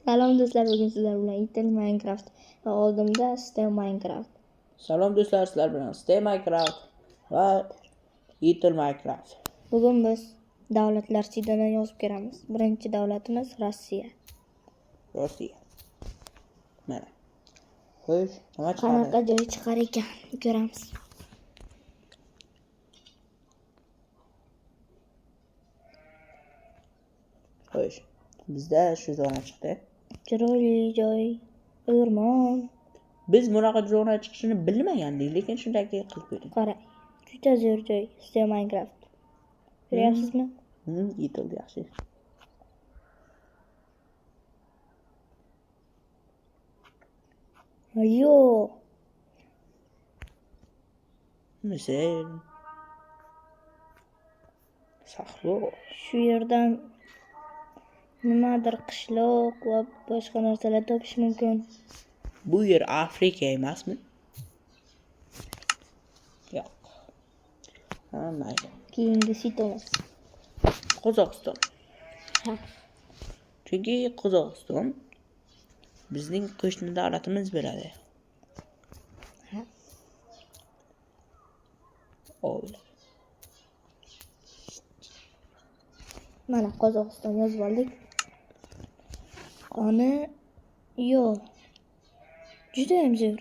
Salom do'stlar, bugun sizlar bilan Intel Minecraft va oldimda Stay Minecraft. Salom do'stlar, sizlar bilan Stay Minecraft va Intel Minecraft. Bugun biz davlatlar chidini yozib ko'ramiz. Birinchi davlatimiz Rossiya. Mana. Xo'sh, nima chiqadi? Qanaqa joy chiqar ekan ko'ramiz. Xo'sh, bizda shu zona chiqdi. Chiroyli joy, o'rmon. Biz bunaqa zona chiqishini bilmagandik, lekin shunday qilib qo'ydik. Qarang, juda zo'r joy Stay Minecraft. Ko'ryapsizmi? Intel yaxshi. Ayo. Misal sahro. Shu yerdan nimadir qishloq va boshqa narsalar topish mumkin. Bu yer Afrika emasmi? Yo'q. Ha, mayli. Keyingisi Tomas. Qozog'iston. Ha. Chunki Qozog'iston bizning qo'shni davlatimiz bo'ladi. Ha. O'yla. Mana Qozog'iston yozib oldik. Qoni yo'q. Juda ham zo'r.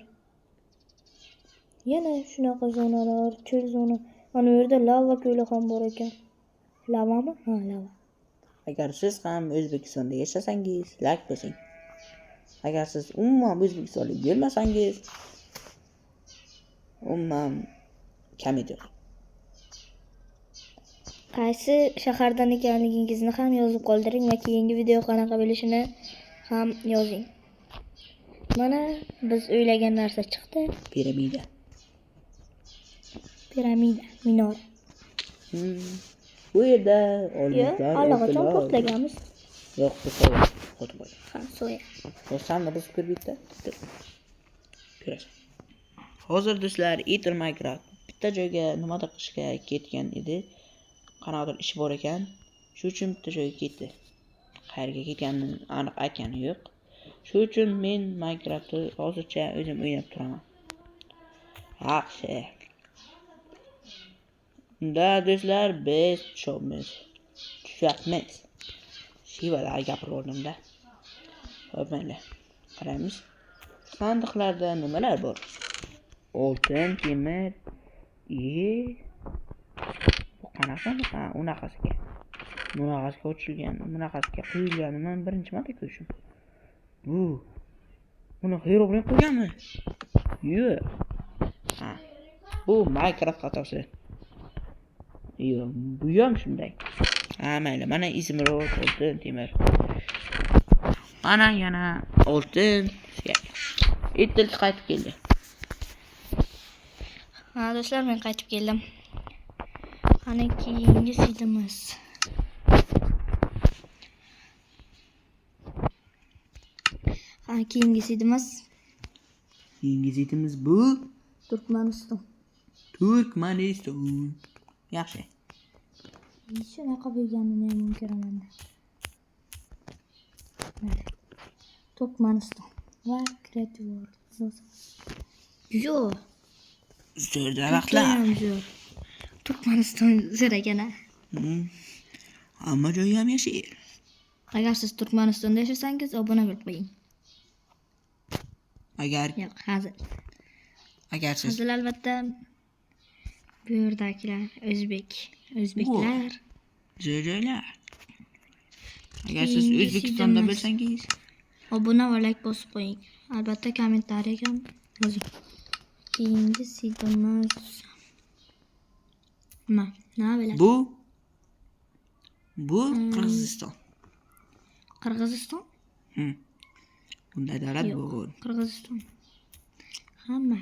Yana shunaqa zonalar, cho'l zona. Mana bu yerda lava ko'li ham bor ekan. Lavami? Ha, lava. Agar siz ham O'zbekistonda yashasangiz, like bosing. Agar siz umuman O'zbekistonlik bo'lmasangiz, umuman komediya. Qaysi shahardan ekanligingizni ham yozib qoldiring va keyingi video qanaqa bo'lishini ham yozing. Mana biz o'ylagan narsa chiqdi. Piramida. Minora. Bu yerda Yo'q, allaqachon portlaganmiz. Yo'q, bu soya. Ha, soya. O'shanni biz ko'rdik-da. Ko'rasan. Hozir do'stlar, Intel Minecraft bitta joyga nimadir qilishga ketgan edi. Qanaqadir ish bor ekan, shu uchun bitta joyga ketdi. Qayerga ketganini aniq aytgani yo'q. Shu uchun men Minecraftni hozircha o'zim o'ynab turaman. Yaxshi. Unda do'stlar biz tushyapmiz. Shivalar gapirdim-da. Xo'p, mayli. Qaraymiz. Sandiqlarda nimalar bor? Oltin, temir, bu qanaqa? Ha, unaqasiga. Bunaqasiga ochilgan, bunaqasiga quyilgan. Men birinchi marta ko'rishim. Buni hero bilan qo'yganmi? Yo'q. Ha. Bu Minecraft xatosi. Yo'q, bu ham shunday. Ha, mayli. Mana izmirod, oltin, temir. Mana yana oltin. Intel qaytib keldi. Ha, do'stlar, men qaytib keldim. Qani keyingi sidimiz. Keyingi sidimiz bu Turkmaniston. Yaxshi. Shunaqa bo'lganini ham ko'raman. Turkmaniston va Creative World. Yo'q. Zo'r daraxtlar. Turkmaniston zo'r ekan. Hamma joy ham yashil. Agar siz Turkmanistonda yashasangiz, obuna bo'lib qo'ying. Yo'q, Agar siz albatta bu yerdagilar o'zbeklar. Joylar. Agar siz O'zbekistonda bo'lsangiz, obuna va like bosib qo'ying. Albatta kommentariyaga ham yozing. Keyingi sidimiz nima bo'ladi? Bu Qirg'iziston. Bunda davlat bor. Qirg'iziston. Hamma.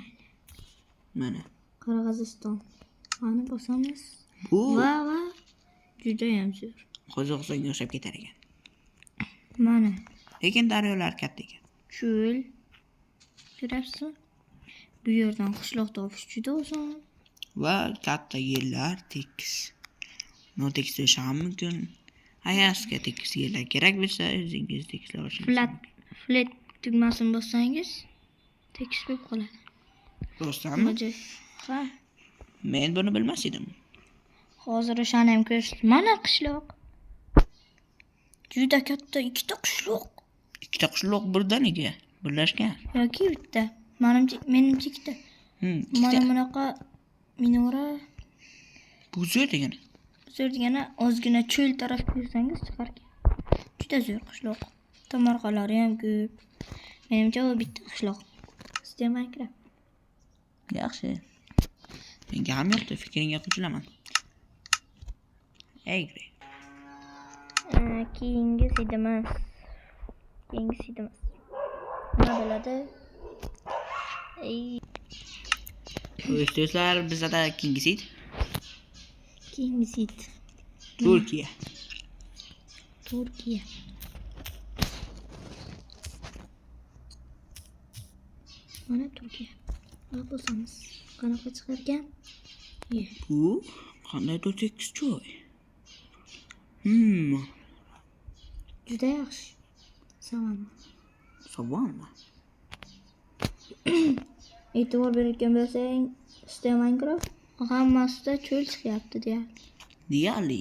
Mana. Qirg'iziston. Mana bosamiz. Va juda ham zo'r. Qozog'istonga o'xshab ketar ekan. Mana. Lekin daryolar katta ekan. Cho'l. Ko'ryapsizmi? Bu yerdan qishloq topish juda oson. Va katta yerlar tekis. Notekis bo'lishi ham mumkin. Agar sizga tekis yerlar kerak bo'lsa, o'zingiz tekislashingiz mumkin. flat tugmasini bossangiz tekis bo'lib qoladi. Rostdanmi? Ajoyib. Ha, Men buni bilmas edim. hozir o'shani ham ko'rishdi. Mana qishloq. Juda katta ikkita qishloq. Ikkita qishloq birdaniga birlashgan. Yoki bitta. Menimcha ikkita. Mana bunaqa minora. Bu zo'r degani. Zo'r degani ozgina cho'l tarafga yursangiz chiqarkan. Juda zo'r qishloq. Tomorqalari ham ko'p. Menimcha u bitta qishloq. Sizda Minecraft. Yaxshi. Menga ham yoqdi, fikringga qo'shilaman. Egri. Keyingisi emas. Nima bo'ladi? Do'stlar, bizda keyingisi Turkiya. Mana Turkiya. Nima bo'lsamiz? Qanaqa chiqargan? Bu qandaydir tekis joy. Juda yaxshi. Savonmi? E'tibor bergan bo'lsang, sizda Minecraft hammasida cho'l chiqyapti Deyarli.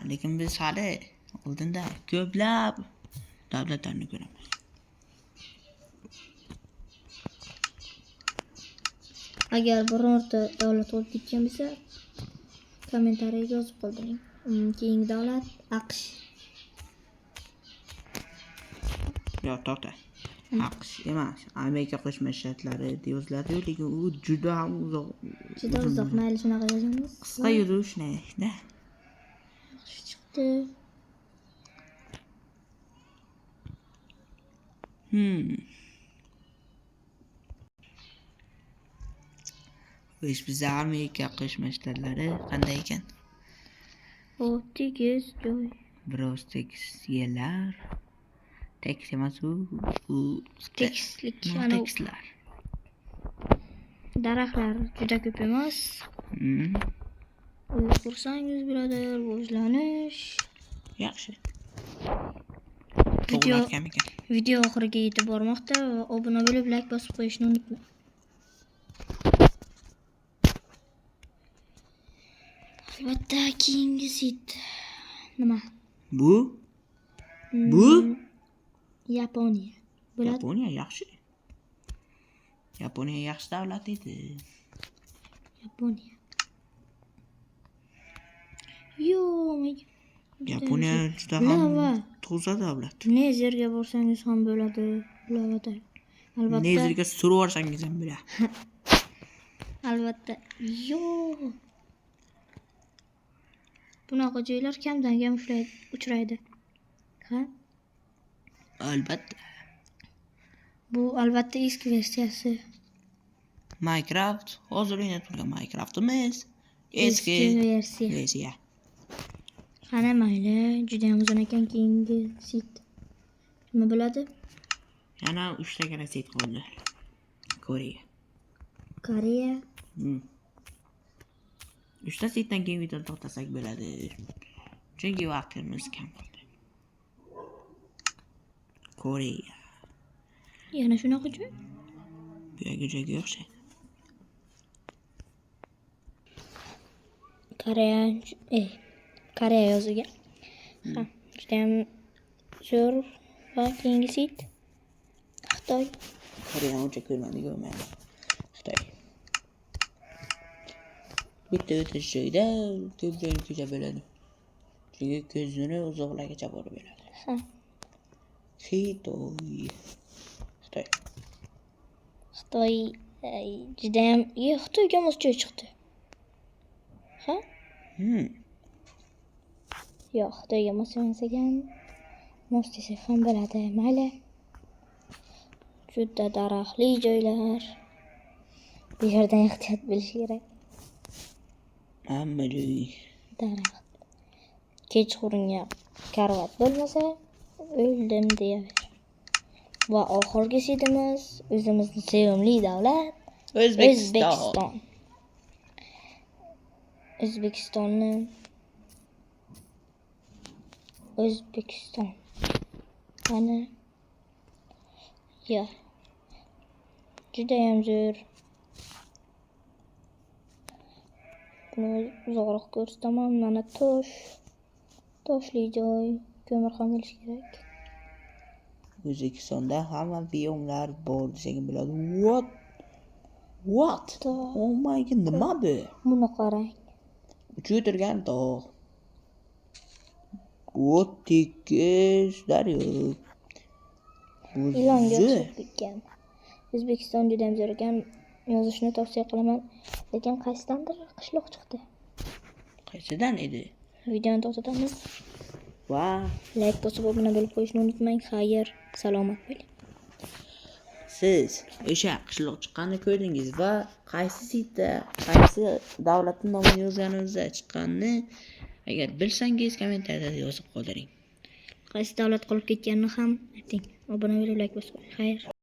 Lekin biz hali oldinda ko'plab davlatlarni ko'ramiz. Agar birorta davlat olib ketgan bo'lsa, kommentariyga yozib qoldiring. Keyingi davlat AQSh. Yo'q, to'xta. AQSh emas, Amerika Qo'shma Shtatlari deyozlar, lekin u juda ham uzoq. Juda uzoq, mayli shunaqa yozamiz. Qisqa yozuv shunday-da. Yaxshi chiqdi. Bizda Amerika Qo'shma Shtatlari qanday ekan? O, tekis joy. Biroz tekis yerlar. Tekis emas u Tekislik. tekislar. Daraxtlar juda ko'p emas. Uy qursangiz birodar, boshlanish. Yaxshi. Video oxiriga yetib bormoqda va obuna bo'lib, like bosib qo'yishni unutmang. Albatta, keyingisi nima? Bu Yaponiya. Yaponiya yaxshi. Yaponiya yaxshi davlat edi. Yaponiya juda ham toza davlat. Nezerga borsangiz ham bo'ladi. Lavada. Albatta. Nezerga surib olsangiz ham bo'ladi. Albatta. Bunaqa joylar kamdan-kam uchraydi. Ha? Albatta. Bu albatta eski versiyasi. Minecraft hozir o'ynab turgan Minecraftimiz eski versiya. Qani mayli, juda ham uzun ekan keyingi sit. Nima bo'ladi? Yana 3 ta gana sit qoldi. Koreya. 3 ta sitdan keyin video to'xtasak bo'ladi. Chunki vaqtimiz kam qoldi. Koreya. Yana shunaqa joy? Bu yerga joyga o'xshaydi. Koreya yozilgan. Ha, juda ham zo'r va keyingi sit Xitoy. Koreya uncha ko'rmadik mayli. Xitoy. Bitta o'tish joyda ko'p joyni ko'cha bo'ladi. Chunki ko'zni uzoqlargacha borib bo'ladi. Ha. Xitoy juda ham Xitoyga mos joy chiqdi. Ha? Yo'q, Xitoyga mos emas ekan. Mos desak ham bo'ladi, mayli. Juda daraxtli joylar. Bu yerdan ehtiyot bo'lish kerak. Hamma joy daraxt. Kechqurunga karvat bo'lmasa, o'ldim deyaver. Va oxirgi setimiz o'zimizning sevimli davlat O'zbekiston. O'zbekiston. Mana Ya. Judayam zo'r. Buni uzoqroq ko'rsataman. Mana toshli joy, ko'mir ham bo'lishi kerak. O'zbekistonda hamma biyomlar bor desak bo'ladi. What? Oh my god, nima bu? Buni qarang. Uchib o'tirgan tog'. Bu tekis daryo. Ilonga o'xshab ketgan. O'zbekiston juda ham zo'r ekan. Yozishni tavsiya qilaman. Lekin qaysidandir qishloq chiqdi. Qaysidan edi? Videoni to'xtatamiz. Va Like bosib obuna bo'lib qo'yishni unutmang. Xayr, salomat bo'ling. siz o'sha qishloq chiqqanini ko'rdingiz va qaysi saytda, qaysi davlatning nomini yozganingizda chiqqanini agar bilsangiz kommentariyada yozib qoldiring. Qaysi davlat qolib ketganini ham ayting. Obuna bo'lib like bosib qo'ying. Xayr.